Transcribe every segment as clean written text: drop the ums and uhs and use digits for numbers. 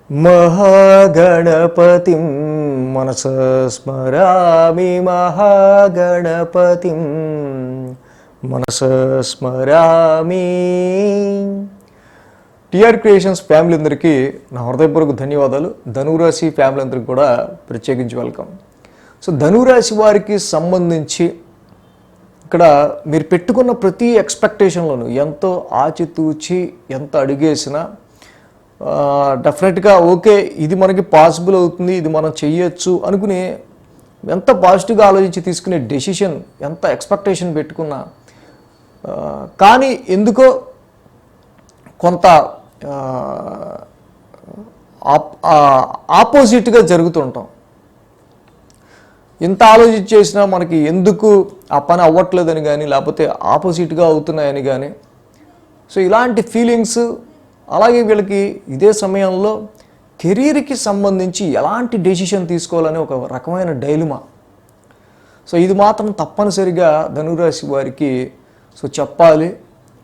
महागणपतिं मनसा स्मरामि महागणपतिं मनसा स्मरामि। TR creations family అందరికీ నా హృదయపూర్వక ధన్యవాదాలు. ధనురాశి ఫ్యామిలీ అందరికీ కూడా ప్రత్యేకించి వెల్కమ్. సో ధనురాశి వారికి సంబంధించి ఇక్కడ మీరు పెట్టుకున్న ప్రతి ఎక్స్పెక్టేషన్లోనూ ఎంతో ఆచితూచి ఎంత అడిగేసినా డెఫినెట్గా ఓకే ఇది మనకి పాసిబుల్ అవుతుంది, ఇది మనం చెయ్యొచ్చు అనుకుని ఎంత పాజిటివ్గా ఆలోచించి తీసుకునే డెసిషన్, ఎంత ఎక్స్పెక్టేషన్ పెట్టుకున్నా కానీ ఎందుకో కొంత ఆపోజిట్గా జరుగుతుంటాం. ఎంత ఆలోచించి చేసినా మనకి ఎందుకు ఆ పని అవ్వట్లేదని కానీ లేకపోతే ఆపోజిట్గా అవుతున్నాయని కానీ, సో ఇలాంటి ఫీలింగ్స్. అలాగే వీళ్ళకి ఇదే సమయంలో కెరీర్కి సంబంధించి ఎలాంటి డెసిషన్ తీసుకోవాలని ఒక రకమైన డైలమా. సో ఇది మాత్రం తప్పనిసరిగా ధనురాశి వారికి సో చెప్పాలి.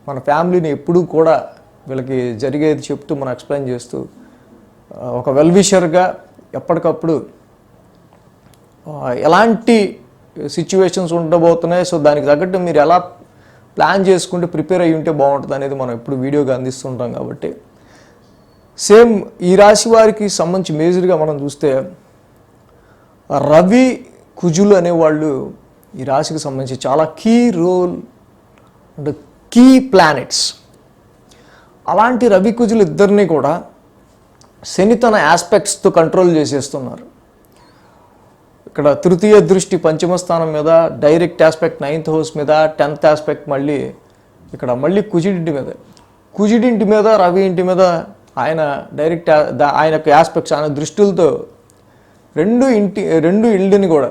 మన ఫ్యామిలీని ఎప్పుడూ కూడా వీళ్ళకి జరిగేది చెప్తూ మనం ఎక్స్ప్లెయిన్ చేస్తూ ఒక వెల్విషర్గా ఎప్పటికప్పుడు ఎలాంటి సిచ్యువేషన్స్ ఉండబోతున్నాయి, సో దానికి తగ్గట్టు మీరు ఎలా ప్లాన్ చేసుకుంటే ప్రిపేర్ అయ్యి ఉంటే బాగుంటుంది అనేది మనం ఎప్పుడు వీడియోగా అందిస్తుంటాం. కాబట్టి సేమ్ ఈ రాశి వారికి సంబంధించి మేజర్గా మనం చూస్తే రవి కుజులు అనేవాళ్ళు ఈ రాశికి సంబంధించి చాలా కీ రోల్ అంటే కీ ప్లానెట్స్. అలాంటి రవి కుజులు ఇద్దరిని కూడా శని తన ఆస్పెక్ట్స్తో కంట్రోల్ చేసేస్తున్నారు. ఇక్కడ తృతీయ దృష్టి పంచమ స్థానం మీద, డైరెక్ట్ ఆస్పెక్ట్ 9th హౌస్ మీద, 10th ఆస్పెక్ట్ మళ్ళీ ఇక్కడ మళ్ళీ కుజుడింటి మీద రవి ఇంటి మీద ఆయన డైరెక్ట్ ఆయన యొక్క ఆస్పెక్ట్స్ ఆయన దృష్టిలతో రెండు ఇల్లుని కూడా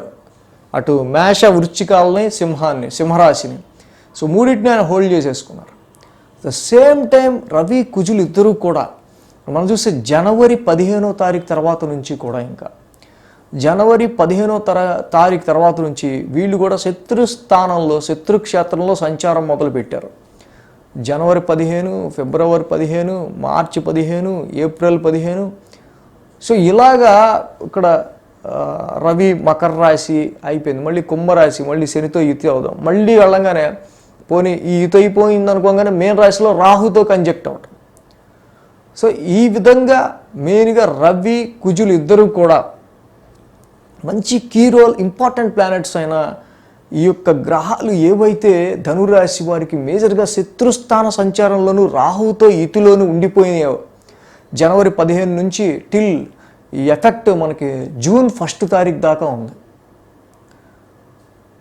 అటు మేష వృశ్చికాలని సింహరాశిని సో మూడింటిని ఆయన హోల్డ్ చేసేసుకున్నారు. ద సేమ్ టైం రవి కుజులు ఇద్దరూ కూడా మనం చూస్తే జనవరి 15వ తారీఖు తర్వాత నుంచి కూడా ఇంకా జనవరి 15వ తారీఖు తర్వాత నుంచి వీళ్ళు కూడా శత్రుక్షేత్రంలో సంచారం మొదలుపెట్టారు. జనవరి 15, ఫిబ్రవరి 15, మార్చి 15, ఏప్రిల్ 15. సో ఇలాగా ఇక్కడ రవి మకర రాశి అయిపోయింది, మళ్ళీ కుంభరాశి, మళ్ళీ శనితో యుతి అవుదాం, మళ్ళీ వెళ్ళంగానే పోనీ ఈ యుతి అయిపోయింది అనుకోగానే మేన్ రాశిలో రాహుతో కంజెక్ట్ అవటం. సో ఈ విధంగా మెయిన్గా రవి కుజులు ఇద్దరు కూడా మంచి కీ రోల్ ఇంపార్టెంట్ ప్లానెట్స్ అయిన ఈ యొక్క గ్రహాలు ఏవైతే ధనురాశి వారికి మేజర్గా శత్రుస్థాన సంచారంలోనూ రాహుతో ఇతిలోనూ ఉండిపోయినాయో జనవరి 15 నుంచి టిల్ ఈ ఎఫెక్ట్ మనకి జూన్ 1st తారీఖు దాకా ఉంది.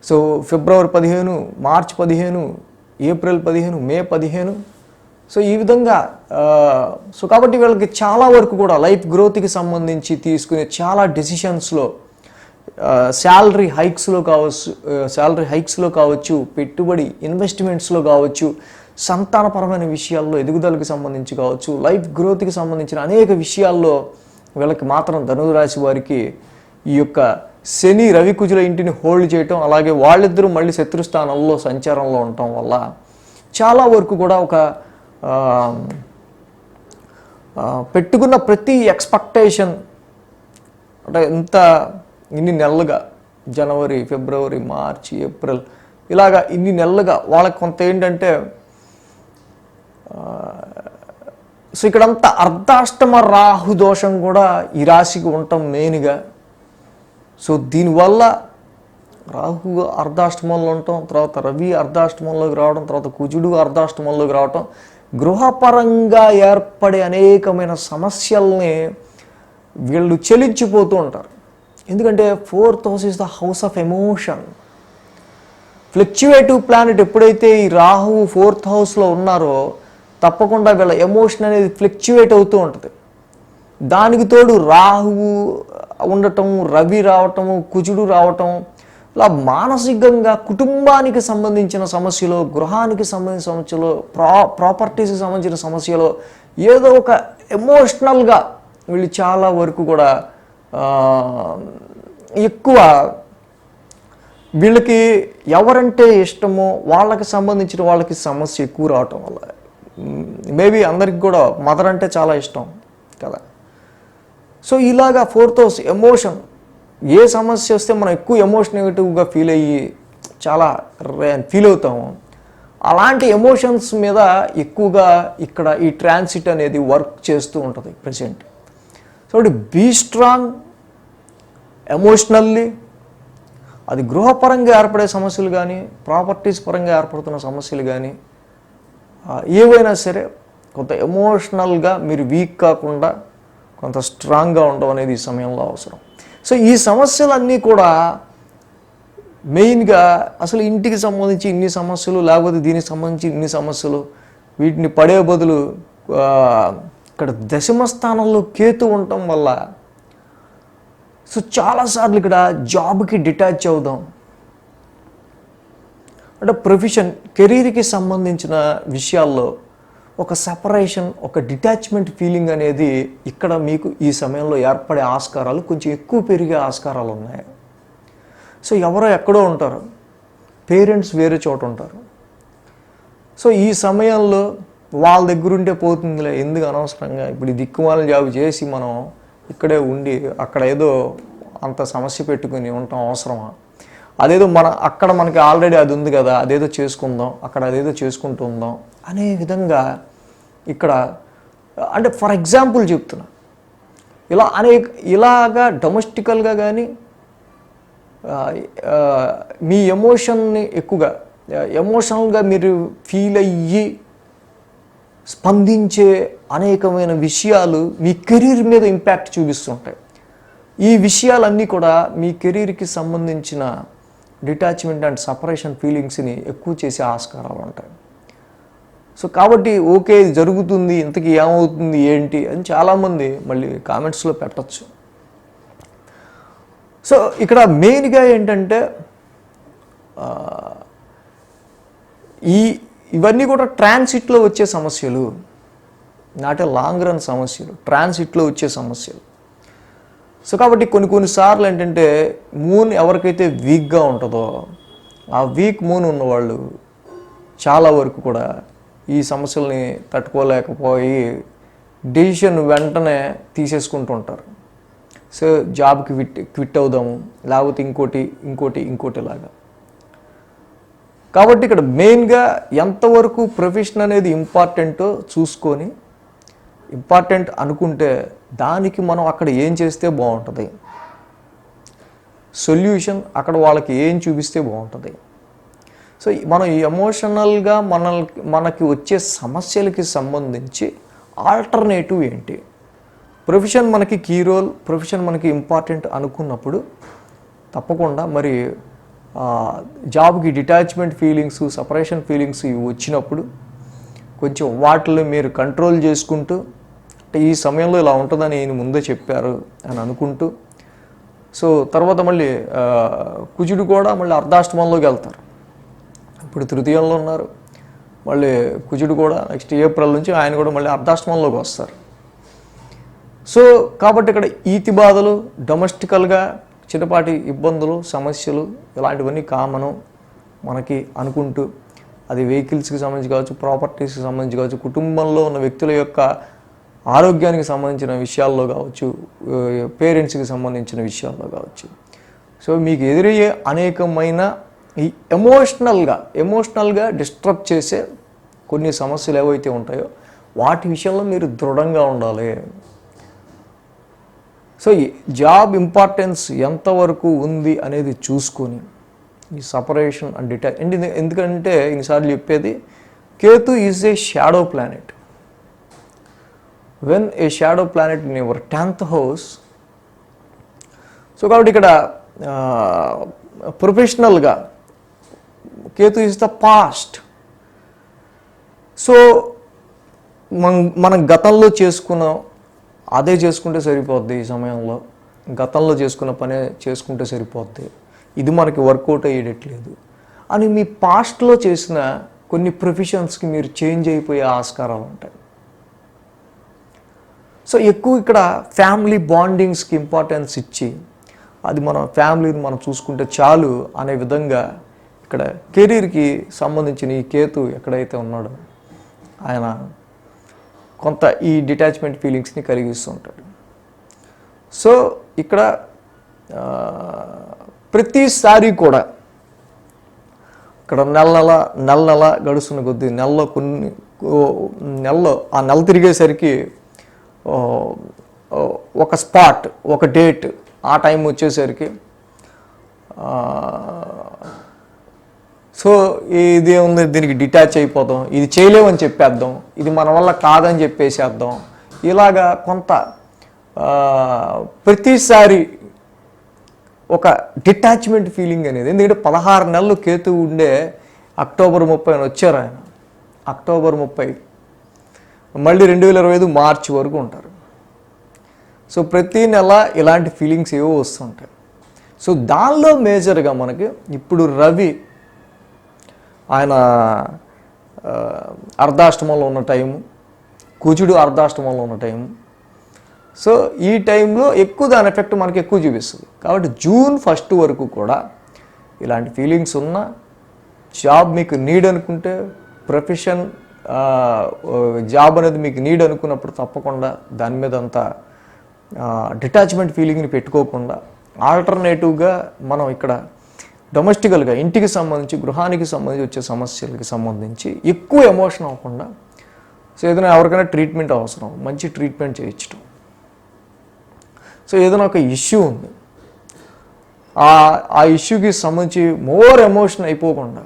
సో ఫిబ్రవరి 15, మార్చి 15, ఏప్రిల్ 15, మే 15. సో ఈ విధంగా సో కాబట్టి వీళ్ళకి చాలా వరకు కూడా లైఫ్ గ్రోత్కి సంబంధించి తీసుకునే చాలా డెసిషన్స్లో శాలరీ హైక్స్లో కావచ్చు, పెట్టుబడి ఇన్వెస్ట్మెంట్స్లో కావచ్చు, సంతానపరమైన విషయాల్లో ఎదుగుదలకు సంబంధించి కావచ్చు, లైఫ్ గ్రోత్కి సంబంధించిన అనేక విషయాల్లో వీళ్ళకి మాత్రం ధనురాశి వారికి ఈ యొక్క శని రవి కుజుల ఇంటిని హోల్డ్ చేయటం, అలాగే వాళ్ళిద్దరూ మళ్ళీ శత్రుస్థానంలో సంచారంలో ఉండటం వల్ల చాలా వరకు కూడా ఒక పెట్టుకున్న ప్రతి ఎక్స్పెక్టేషన్ అంటే ఇన్ని నెలలుగా జనవరి, ఫిబ్రవరి, మార్చి, ఏప్రిల్ ఇలాగా ఇన్ని నెలలుగా వాళ్ళకి కొంత ఏంటంటే సో ఇక్కడంతా అర్ధాష్టమ రాహు దోషం కూడా ఈ రాశికి ఉండటం మెయిన్గా. సో దీనివల్ల రాహు అర్ధాష్టమంలో ఉండటం, తర్వాత రవి అర్ధాష్టమంలోకి రావడం, తర్వాత కుజుడు అర్ధాష్టమంలోకి రావటం, గృహపరంగా ఏర్పడే అనేకమైన సమస్యల్ని వీళ్ళు చెలించిపోతూ ఉంటారు. ఎందుకంటే 4th house is the house of emotion. Fluctuative planet ఎప్పుడైతే ఈ రాహు 4th హౌస్లో ఉన్నారో తప్పకుండా వీళ్ళ ఎమోషన్ అనేది ఫ్లక్చువేట్ అవుతూ ఉంటుంది. దానికి తోడు రాహువు ఉండటం, రవి రావటము, కుజుడు రావటం, ఇలా మానసికంగా కుటుంబానికి సంబంధించిన సమస్యలు, గృహానికి సంబంధించిన సమస్యలు, ప్రాపర్టీస్కి సంబంధించిన సమస్యలు ఏదో ఒక ఎమోషనల్గా వీళ్ళు చాలా వరకు కూడా ఎక్కువ వీళ్ళకి ఎవరంటే ఇష్టమో వాళ్ళకి సంబంధించిన వాళ్ళకి సమస్య ఎక్కువ రావటం వల్ల మేబీ అందరికి కూడా మదర్ అంటే చాలా ఇష్టం కదా. సో ఇలాగా ఫోర్త్ హౌస్ ఎమోషన్, ఏ సమస్య వస్తే మనం ఎక్కువ నెగిటివ్గా ఫీల్ అయ్యి చాలా ఫీల్ అవుతాము, అలాంటి ఎమోషన్స్ మీద ఎక్కువగా ఇక్కడ ఈ ట్రాన్సిట్ అనేది వర్క్ చేస్తూ ఉంటుంది present. So be strong emotionally. అది గృహపరంగా ఏర్పడే సమస్యలు కానీ, ప్రాపర్టీస్ పరంగా ఏర్పడుతున్న సమస్యలు కానీ, ఏవైనా సరే కొంత ఎమోషనల్గా మీరు వీక్ కాకుండా కొంత స్ట్రాంగ్గా ఉండడం అనేది ఈ సమయంలో అవసరం. సో ఈ సమస్యలన్నీ కూడా మెయిన్గా అసలు ఇంటికి సంబంధించి ఇన్ని సమస్యలు, లేకపోతే దీనికి సంబంధించి ఇన్ని సమస్యలు, వీటిని పడే బదులు ఇక్కడ దశమ స్థానంలో కేతు ఉండటం వల్ల సో చాలాసార్లు ఇక్కడ జాబ్కి డిటాచ్ అవుదాం, అంటే ప్రొఫెషన్ కెరీర్కి సంబంధించిన విషయాల్లో ఒక సెపరేషన్, ఒక డిటాచ్మెంట్ ఫీలింగ్ అనేది ఇక్కడ మీకు ఈ సమయంలో ఏర్పడే ఆస్కారాలు కొంచెం ఎక్కువ పెరిగే ఆస్కారాలు ఉన్నాయి. సో ఎవరో ఎక్కడో ఉంటారు, పేరెంట్స్ వేరే చోట ఉంటారు. సో ఈ సమయంలో వాళ్ళ దగ్గరుంటే పోతుందిలే, ఎందుకు అనవసరంగా ఇప్పుడు ఈ దిక్కుమాల జాబ్ చేసి మనం ఇక్కడే ఉండి అక్కడ ఏదో అంత సమస్య పెట్టుకుని ఉండటం అవసరమా, అదేదో అక్కడ మనకి ఆల్రెడీ అది ఉంది కదా, అదేదో చేసుకుందాం, అక్కడ అదేదో చేసుకుంటూ ఉందాం అనే విధంగా ఇక్కడ, అంటే ఫర్ ఎగ్జాంపుల్ చెప్తున్నా, ఇలాగా డొమెస్టికల్గా కానీ మీ ఎమోషన్ని ఎక్కువగా ఎమోషనల్గా మీరు ఫీల్ అయ్యి స్పందించే అనేకమైన విషయాలు మీ కెరీర్ మీద ఇంపాక్ట్ చూపిస్తుంటాయి. ఈ విషయాలన్నీ కూడా మీ కెరీర్కి సంబంధించిన డిటాచ్మెంట్ అండ్ సపరేషన్ ఫీలింగ్స్ని ఎక్కువ చేసే ఆస్కారాలు ఉంటాయి. సో కాబట్టి ఓకే ఇది జరుగుతుంది, ఇంతకీ ఏమవుతుంది ఏంటి అని చాలామంది మళ్ళీ కామెంట్స్లో పెట్టచ్చు. సో ఇక్కడ మెయిన్గా ఏంటంటే ఇవన్నీ కూడా ట్రాన్సిట్లో వచ్చే సమస్యలు, నాట్ ఏ లాంగ్ రన్ సమస్యలు, ట్రాన్సిట్లో వచ్చే సమస్యలు. సో కాబట్టి కొన్నిసార్లు ఏంటంటే మూన్ ఎవరికైతే వీక్గా ఉంటుందో ఆ వీక్ మూన్ ఉన్నవాళ్ళు చాలా వరకు కూడా ఈ సమస్యల్ని తట్టుకోలేకపోయి డెసిషన్ వెంటనే తీసేసుకుంటూ ఉంటారు. సో జాబ్కి క్విట్ అవుదాము, లేకపోతే ఇంకోటి లాగా. కాబట్టి ఇక్కడ మెయిన్గా ఎంతవరకు ప్రొఫెషన్ అనేది ఇంపార్టెంటో చూసుకొని, ఇంపార్టెంట్ అనుకుంటే దానికి మనం అక్కడ ఏం చేస్తే బాగుంటుంది, సొల్యూషన్ అక్కడ వాళ్ళకి ఏం చూపిస్తే బాగుంటుంది. సో మనం ఎమోషనల్గా మనకి వచ్చే సమస్యలకి సంబంధించి ఆల్టర్నేటివ్ ఏంటి, ప్రొఫెషన్ మనకి కీ రోల్, ప్రొఫెషన్ మనకి ఇంపార్టెంట్ అనుకున్నప్పుడు తప్పకుండా మరి జాబ్కి డిటాచ్మెంట్ ఫీలింగ్స్, సపరేషన్ ఫీలింగ్స్ ఇవి వచ్చినప్పుడు కొంచెం వాటిని మీరు కంట్రోల్ చేసుకుంటూ, అంటే ఈ సమయంలో ఇలా ఉంటుందని ఈయన ముందే చెప్పారు అని అనుకుంటూ, సో తర్వాత మళ్ళీ కుజుడు కూడా మళ్ళీ అర్ధాష్టమంలోకి వెళ్తారు. ఇప్పుడు తృతీయంలో ఉన్నారు, మళ్ళీ కుజుడు కూడా నెక్స్ట్ ఏప్రిల్ నుంచి ఆయన కూడా మళ్ళీ అర్ధాష్టమంలోకి వస్తారు. సో కాబట్టి ఇక్కడ ఈతి బాధలు, డొమెస్టికల్గా చిన్నపాటి ఇబ్బందులు, సమస్యలు ఇలాంటివన్నీ కామను మనకి అనుకుంటూ, అది వెహికల్స్కి సంబంధించి కావచ్చు, ప్రాపర్టీస్కి సంబంధించి కావచ్చు, కుటుంబంలో ఉన్న వ్యక్తుల యొక్క ఆరోగ్యానికి సంబంధించిన విషయాల్లో కావచ్చు, పేరెంట్స్కి సంబంధించిన విషయాల్లో కావచ్చు. సో మీకు ఎదురయ్యే అనేకమైన ఈ ఎమోషనల్గా డిస్టర్బ్ చేసే కొన్ని సమస్యలు ఏవైతే ఉంటాయో వాటి విషయంలో మీరు దృఢంగా ఉండాలి. సో ఈ జాబ్ ఇంపార్టెన్స్ ఎంతవరకు ఉంది అనేది చూసుకొని ఈ సపరేషన్ అండ్ డిటాచ్, ఎందుకంటే ఇన్నిసార్లు చెప్పేది Ketu is a shadow planet. When a shadow planet in your 10th house. So కాబట్టి ఇక్కడ ప్రొఫెషనల్గా Ketu is the past. So మనం గతంలో చేసుకున్నాం అదే చేసుకుంటే సరిపోద్ది, ఈ సమయంలో గతంలో చేసుకున్న పనే చేసుకుంటే సరిపోద్ది, ఇది మనకి వర్కౌట్ అయ్యేటట్లేదు అని మీ పాస్ట్లో చేసిన కొన్ని ప్రొఫెషన్స్కి మీరు చేంజ్ అయిపోయే ఆస్కారాలు ఉంటాయి. సో ఎక్కువ ఇక్కడ ఫ్యామిలీ బాండింగ్స్కి ఇంపార్టెన్స్ ఇచ్చి, అది మన ఫ్యామిలీని మనం చూసుకుంటే చాలు అనే విధంగా ఇక్కడ కెరీర్కి సంబంధించిన ఈ కేతు ఎక్కడైతే ఉన్నాడో ఆయన కొంత ఈ డిటాచ్మెంట్ ఫీలింగ్స్ని కలిగిస్తూ ఉంటాడు. సో ఇక్కడ ప్రతిసారి కూడా ఇక్కడ నెల గడుస్తున్న కొద్దీ నెలలో ఆ నెల తిరిగేసరికి ఒక స్పాట్, ఒక డేట్, ఆ టైం వచ్చేసరికి సో ఇది ఉంది, దీనికి డిటాచ్ అయిపోదాం, ఇది చేయలేమని చెప్పేద్దాం, ఇది మన వల్ల కాదని చెప్పేసేద్దాం. ఇలాగా కొంత ప్రతిసారి ఒక డిటాచ్మెంట్ ఫీలింగ్ అనేది. ఎందుకంటే 16 నెలలు కేతువు ఉండే అక్టోబర్ 30 వచ్చారు ఆయన. అక్టోబర్ 30 మళ్ళీ 2025 మార్చి వరకు ఉంటారు. సో ప్రతి నెల ఇలాంటి ఫీలింగ్స్ ఏవో వస్తుంటాయి. సో దానిలో మేజర్గా మనకి ఇప్పుడు రవి ఆయన అర్ధాష్టమంలో ఉన్న టైము, కుజుడు అర్ధాష్టమంలో ఉన్న టైము. సో ఈ టైంలో ఎక్కువ దాని ఎఫెక్ట్ మనకి ఎక్కువ చూపిస్తుంది. కాబట్టి జూన్ 1 వరకు కూడా ఇలాంటి ఫీలింగ్స్ ఉన్న జాబ్ మీకు నీడ్ అనుకుంటే, ప్రొఫెషన్ జాబ్ అనేది మీకు నీడ్ అనుకున్నప్పుడు తప్పకుండా దాని మీద అంత డిటాచ్మెంట్ ఫీలింగ్ని పెట్టుకోకుండా ఆల్టర్నేటివ్గా మనం ఇక్కడ డొమెస్టికల్గా ఇంటికి సంబంధించి, గృహానికి సంబంధించి వచ్చే సమస్యలకి సంబంధించి ఎక్కువ ఎమోషన్ అవ్వకుండా, సో ఏదైనా ఎవరికైనా ట్రీట్మెంట్ అవసరం, మంచి ట్రీట్మెంట్ చేయించడం. సో ఏదైనా ఒక ఇష్యూ ఉంది, ఆ ఇష్యూకి సంబంధించి మోర్ ఎమోషన్ అయిపోకుండా,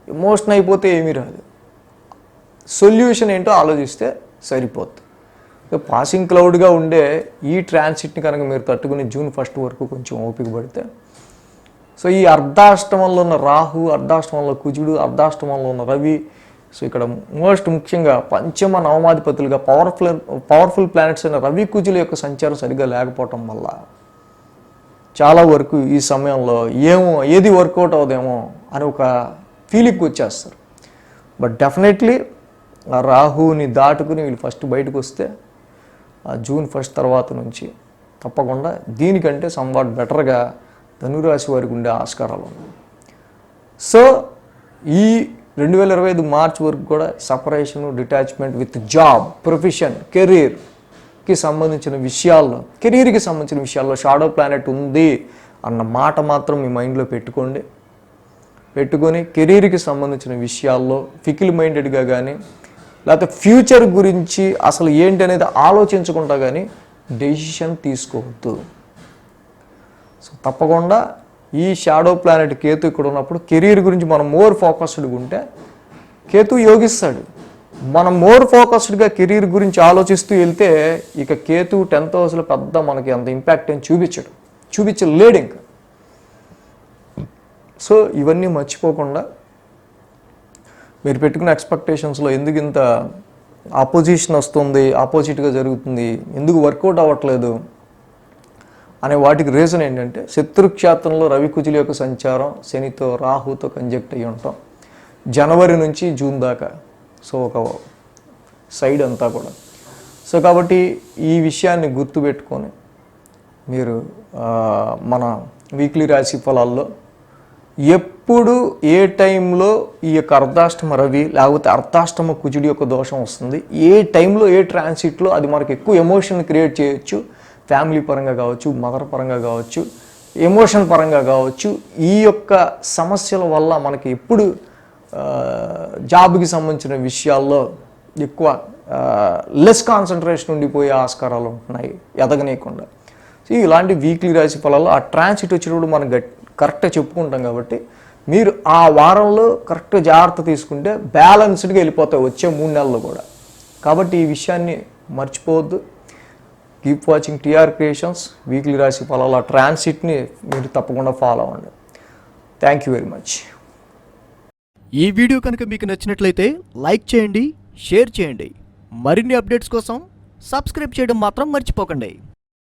ఎమోషన్ అయిపోతే ఏమీ రాదు, సొల్యూషన్ ఏంటో ఆలోచిస్తే సరిపోద్ది. పాసింగ్ క్లౌడ్గా ఉండే ఈ ట్రాన్సిట్ని కనుక మీరు తట్టుకుని జూన్ 1 వరకు కొంచెం ఓపిక పడితే, సో ఈ అర్ధాష్టమంలో ఉన్న రాహు, అర్ధాష్టమంలో కుజుడు, అర్ధాష్టమంలో ఉన్న రవి, సో ఇక్కడ మోస్ట్ ముఖ్యంగా పంచమ నవమాధిపతులుగా పవర్ఫుల్ ప్లానెట్స్ అయిన రవి కుజుల యొక్క సంచారం సరిగ్గా లేకపోవటం వల్ల చాలా వరకు ఈ సమయంలో ఏది వర్కౌట్ అవుదేమో అని ఒక ఫీలింగ్కి వచ్చేస్తారు. బట్ డెఫినెట్లీ ఆ రాహుని దాటుకుని వీళ్ళు ఫస్ట్ బయటకు వస్తే ఆ జూన్ 1 తర్వాత నుంచి తప్పకుండా దీనికంటే సంవాట్ బెటర్గా ధనురాశి వారికి ఉండే ఆస్కారాలు ఉన్నాయి. సో ఈ 2025 మార్చ్ వరకు కూడా separation, detachment with job, profession, కెరీర్కి సంబంధించిన విషయాల్లో, కెరీర్కి సంబంధించిన విషయాల్లో షాడో ప్లానెట్ ఉంది అన్న మాట మాత్రం మీ మైండ్లో పెట్టుకొని కెరీర్కి సంబంధించిన విషయాల్లో ఫికిల్ మైండెడ్గా కానీ, లేకపోతే ఫ్యూచర్ గురించి అసలు ఏంటి అనేది ఆలోచించకుండా కానీ డెసిషన్ తీసుకోవద్దు. సో తప్పకుండా ఈ షాడో ప్లానెట్ కేతు ఇక్కడ ఉన్నప్పుడు కెరీర్ గురించి మనం మోర్ ఫోకస్డ్గా ఉంటే కేతు యోగిస్తాడు. మనం మోర్ ఫోకస్డ్గా కెరీర్ గురించి ఆలోచిస్తూ వెళ్తే ఇక కేతు 10th హౌస్లో పెద్ద మనకి అంత ఇంపాక్ట్ ఏం చూపించలేడు ఇంకా. సో ఇవన్నీ మర్చిపోకుండా మీరు పెట్టుకున్న ఎక్స్పెక్టేషన్స్లో ఎందుకు ఇంత ఆపోజిషన్ వస్తుంది, ఆపోజిట్గా జరుగుతుంది, ఎందుకు వర్కౌట్ అవ్వట్లేదు అనే వాటికి రీజన్ ఏంటంటే శత్రుక్షేత్రంలో రవి కుజుల యొక్క సంచారం శనితో రాహుతో కంజెక్ట్ అయ్యి ఉంటాం జనవరి నుంచి జూన్ దాకా. సో ఒక సైడ్ అంతా కూడా. సో కాబట్టి ఈ విషయాన్ని గుర్తుపెట్టుకొని మీరు మన వీక్లీ రాశి ఫలాల్లో ఎప్పుడు ఏ టైంలో ఈ యొక్క అర్ధాష్టమ రవి లేకపోతే అర్ధాష్టమ కుజుడి యొక్క దోషం వస్తుంది, ఏ టైంలో ఏ ట్రాన్సిట్లో అది మనకు ఎక్కువ ఎమోషన్ క్రియేట్ చేయొచ్చు, ఫ్యామిలీ పరంగా కావచ్చు, మదర్ పరంగా కావచ్చు, ఎమోషన్ పరంగా కావచ్చు. ఈ యొక్క సమస్యల వల్ల మనకి ఎప్పుడు జాబ్కి సంబంధించిన విషయాల్లో ఎక్కువ లెస్ కాన్సన్ట్రేషన్ ఉండిపోయే ఆస్కారాలు ఉంటున్నాయి ఎదగనీయకుండా. సో ఇలాంటి వీక్లీ రాశి ఫలాల్లో ఆ ట్రాన్సిట్ వచ్చినప్పుడు మనం కరెక్ట్గా చెప్పుకుంటాం కాబట్టి మీరు ఆ వారంలో కరెక్ట్గా జాగ్రత్త తీసుకుంటే బ్యాలెన్స్డ్గా వెళ్ళిపోతాయి వచ్చే 3 నెలలు కూడా. కాబట్టి ఈ విషయాన్ని మర్చిపోవద్దు. Keep watching TR creations. Weekly రాశి ఫలాల ట్రాన్సిట్ని మీరు తప్పకుండా ఫాలో అవ్వండి. Thank you very much. ఈ వీడియో కనుక మీకు నచ్చినట్లయితే లైక్ చేయండి, షేర్ చేయండి. మరిన్ని అప్డేట్స్ కోసం సబ్స్క్రైబ్ చేయడం మాత్రం మర్చిపోకండి.